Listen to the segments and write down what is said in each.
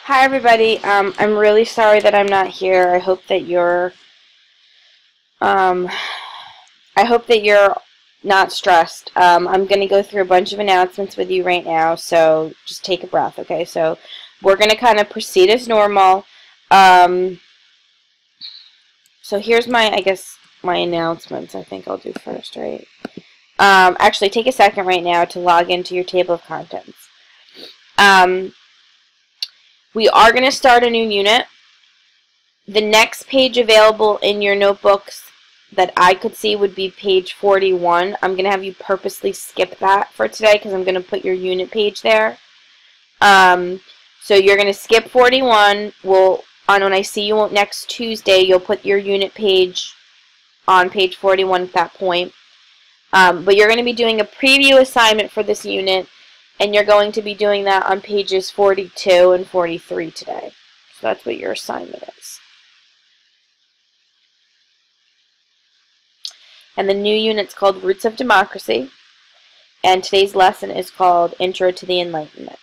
Hi everybody. I'm really sorry that I'm not here. Um, I hope that you're not stressed. I'm going to go through a bunch of announcements with you right now, so just take a breath, okay? So we're going to kind of proceed as normal. Um, so here's my announcements. I think I'll do first, right? Actually, take a second right now to log into your table of contents. We are going to start a new unit. The next page available in your notebooks that I could see would be page 41. I'm going to have you purposely skip that for today because I'm going to put your unit page there. So you're going to skip 41. When I see you next Tuesday, you'll put your unit page on page 41 at that point. But you're going to be doing a preview assignment for this unit, and you're going to be doing that on pages 42 and 43 today. So that's what your assignment is. And the new unit's called Roots of Democracy, and today's lesson is called Intro to the Enlightenment.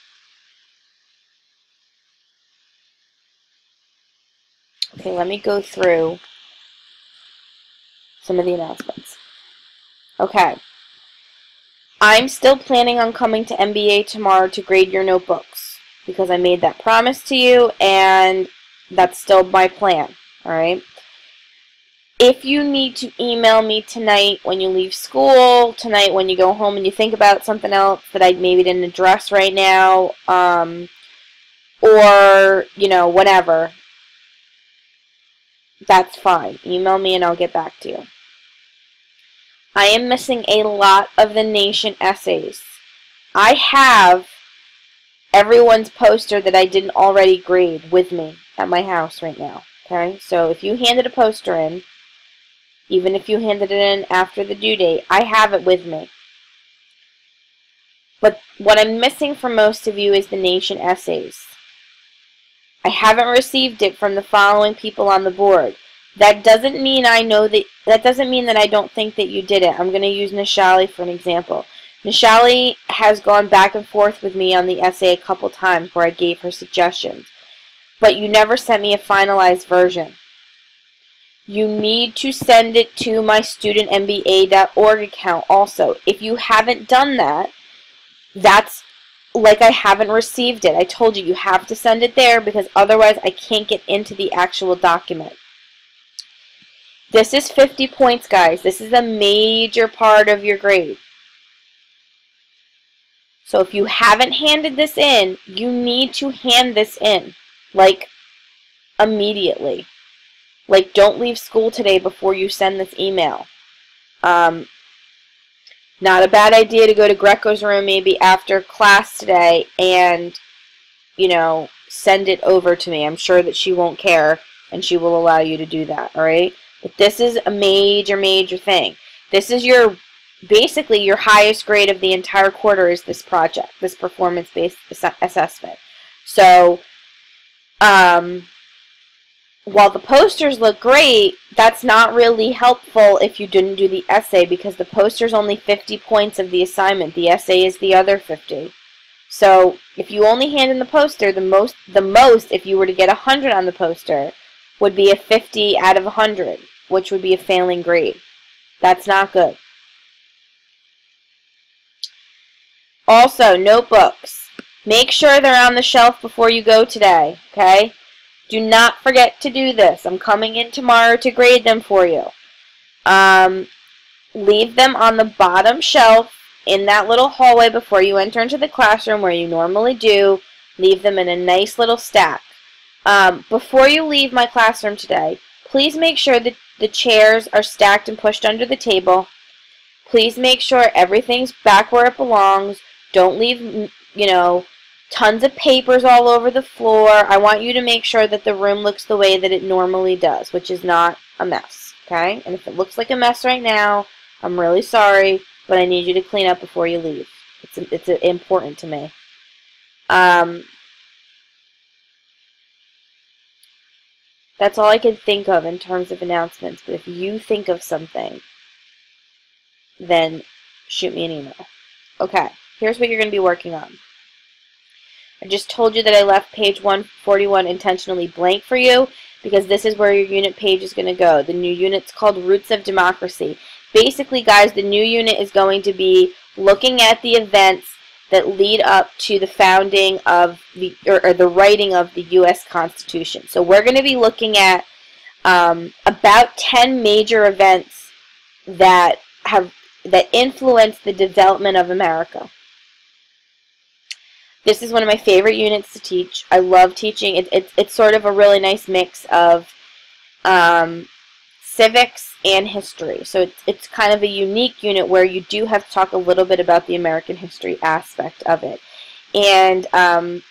Okay, let me go through some of the announcements. Okay. I'm still planning on coming to MBA tomorrow to grade your notebooks because I made that promise to you, and that's still my plan, all right? If you need to email me tonight when you leave school, tonight when you go home and you think about something else that I maybe didn't address right now, or, whatever, that's fine. Email me and I'll get back to you. I am missing a lot of the Nation essays. I have everyone's poster that I didn't already grade with me at my house right now. Okay? So if you handed a poster in, even if you handed it in after the due date, I have it with me. But what I'm missing from most of you is the Nation essays. I haven't received it from the following people on the board. That doesn't mean that doesn't mean that I don't think that you did it. I'm going to use Nishali for an example. Nishali has gone back and forth with me on the essay a couple times where I gave her suggestions. But you never sent me a finalized version. You need to send it to my studentmba.org account also. If you haven't done that, that's like I haven't received it. I told you have to send it there because otherwise I can't get into the actual document. This is 50 points, guys. This is a major part of your grade. So if you haven't handed this in, you need to hand this in, like, immediately. Like, don't leave school today before you send this email. Not a bad idea to go to Greco's room maybe after class today and, send it over to me. I'm sure that she won't care and she will allow you to do that, all right? But this is a major, major thing. This is basically your highest grade of the entire quarter is this project, this performance-based assessment. So, while the posters look great, that's not really helpful if you didn't do the essay because the poster's only 50 points of the assignment. The essay is the other 50. So if you only hand in the poster, the most if you were to get 100 on the poster would be a 50 out of 100, which would be a failing grade. That's not good. Also, notebooks. Make sure they're on the shelf before you go today, okay? Do not forget to do this. I'm coming in tomorrow to grade them for you. Leave them on the bottom shelf in that little hallway before you enter into the classroom where you normally do. Leave them in a nice little stack. Before you leave my classroom today, please make sure that the chairs are stacked and pushed under the table. Please make sure everything's back where it belongs. Don't leave, tons of papers all over the floor. I want you to make sure that the room looks the way that it normally does, which is not a mess, okay? And if it looks like a mess right now, I'm really sorry, but I need you to clean up before you leave. It's important to me. That's all I can think of in terms of announcements, but if you think of something, then shoot me an email. Okay, here's what you're going to be working on. I just told you that I left page 141 intentionally blank for you because this is where your unit page is going to go. The new unit's called Roots of Democracy. Basically, guys, the new unit is going to be looking at the events that lead up to the founding of the, or the writing of the U.S. Constitution. So we're going to be looking at about 10 major events that influence the development of America. This is one of my favorite units to teach. I love teaching. It's sort of a really nice mix of civics and history. So it's kind of a unique unit where you do have to talk a little bit about the American history aspect of it. And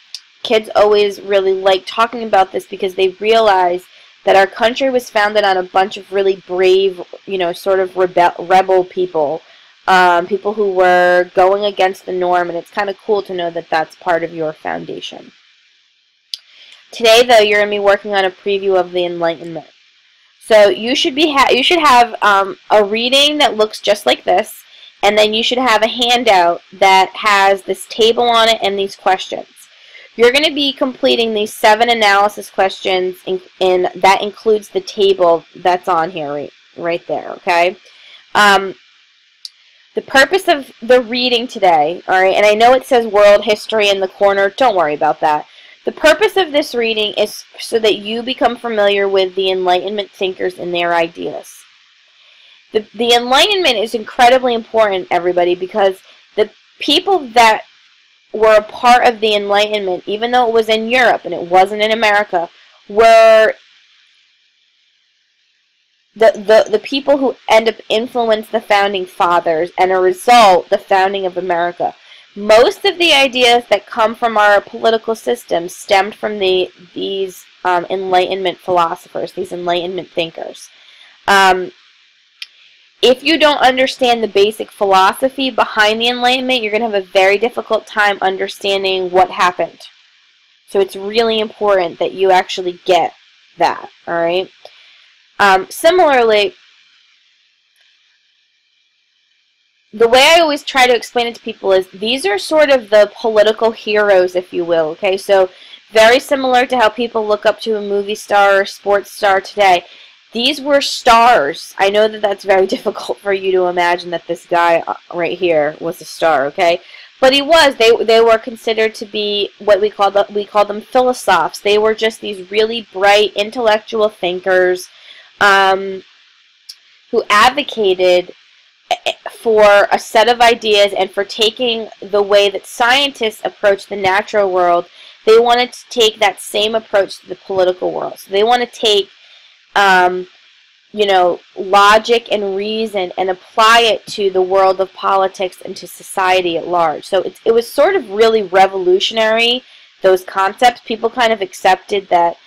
kids always really like talking about this because they realize that our country was founded on a bunch of really brave, you know, sort of rebel people. People who were going against the norm, and it's kind of cool to know that that's part of your foundation. Today, though, you're going to be working on a preview of the Enlightenment. So you should have a reading that looks just like this, and then you should have a handout that has this table on it and these questions. You're going to be completing these 7 analysis questions, and that includes the table that's on here right there. Okay. The purpose of the reading today, all right, and I know it says world history in the corner. Don't worry about that. The purpose of this reading is so that you become familiar with the Enlightenment thinkers and their ideas. The Enlightenment is incredibly important, everybody, because the people that were a part of the Enlightenment, even though it was in Europe and it wasn't in America, were the people who end up influenced the founding fathers, and a result, the founding of America. Most of the ideas that come from our political system stemmed from these Enlightenment philosophers, these Enlightenment thinkers. If you don't understand the basic philosophy behind the Enlightenment, you're going to have a very difficult time understanding what happened. So it's really important that you actually get that, all right? Similarly, the way I always try to explain it to people is these are sort of the political heroes, if you will, okay? So very similar to how people look up to a movie star or sports star today. These were stars. I know that that's very difficult for you to imagine that this guy right here was a star, okay? But he was. They were considered to be what we call them philosophes. They were just these really bright intellectual thinkers who advocated for a set of ideas and for taking the way that scientists approach the natural world. They wanted to take that same approach to the political world. So they want to take, you know, logic and reason and apply it to the world of politics and to society at large. So it was sort of really revolutionary, those concepts. People kind of accepted that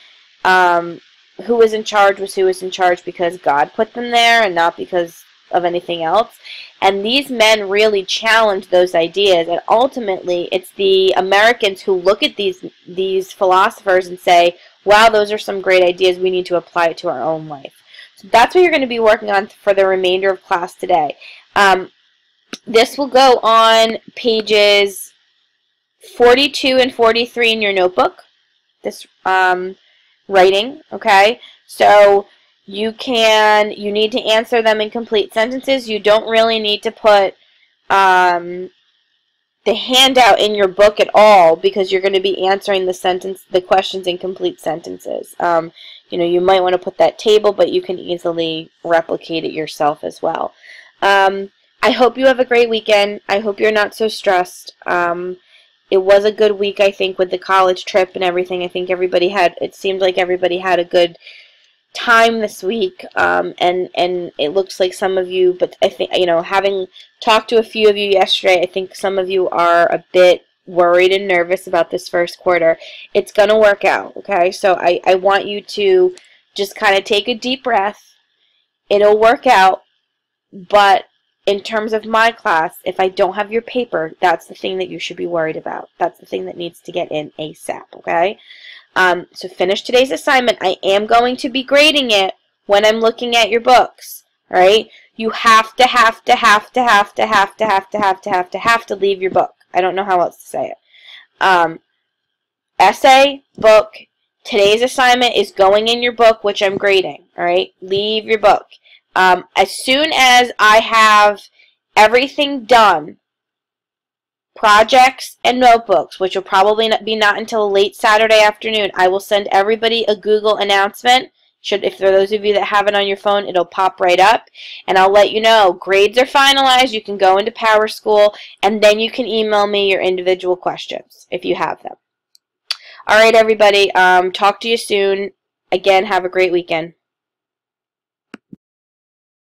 who was in charge was who was in charge because God put them there and not because of anything else. And these men really challenged those ideas, and ultimately it's the Americans who look at these philosophers and say, wow, those are some great ideas, we need to apply it to our own life. So that's what you're going to be working on for the remainder of class today. This will go on pages 42 and 43 in your notebook, this writing, okay? So you need to answer them in complete sentences. You don't really need to put the handout in your book at all because you're going to be answering the questions in complete sentences. You know, you might want to put that table, but you can easily replicate it yourself as well. I hope you have a great weekend. I hope you're not so stressed. It was a good week, I think, with the college trip and everything. I think it seemed like everybody had a good time this week, and it looks like some of you, but I think, you know, having talked to a few of you yesterday, I think some of you are a bit worried and nervous about this first quarter. It's going to work out, okay? So I want you to just kind of take a deep breath. It'll work out, but in terms of my class, if I don't have your paper, that's the thing that you should be worried about. That's the thing that needs to get in ASAP, okay? So finish today's assignment. I am going to be grading it when I'm looking at your books, all right? You have to leave your book. I don't know how else to say it. essay, book. Today's assignment is going in your book, which I'm grading. All right, leave your book. As soon as I have everything done, projects and notebooks, which will probably not until late Saturday afternoon, I will send everybody a Google announcement. If for those of you that have it on your phone, it'll pop right up, and I'll let you know grades are finalized. You can go into Power School, and then you can email me your individual questions if you have them. All right, everybody. Talk to you soon. Again, have a great weekend.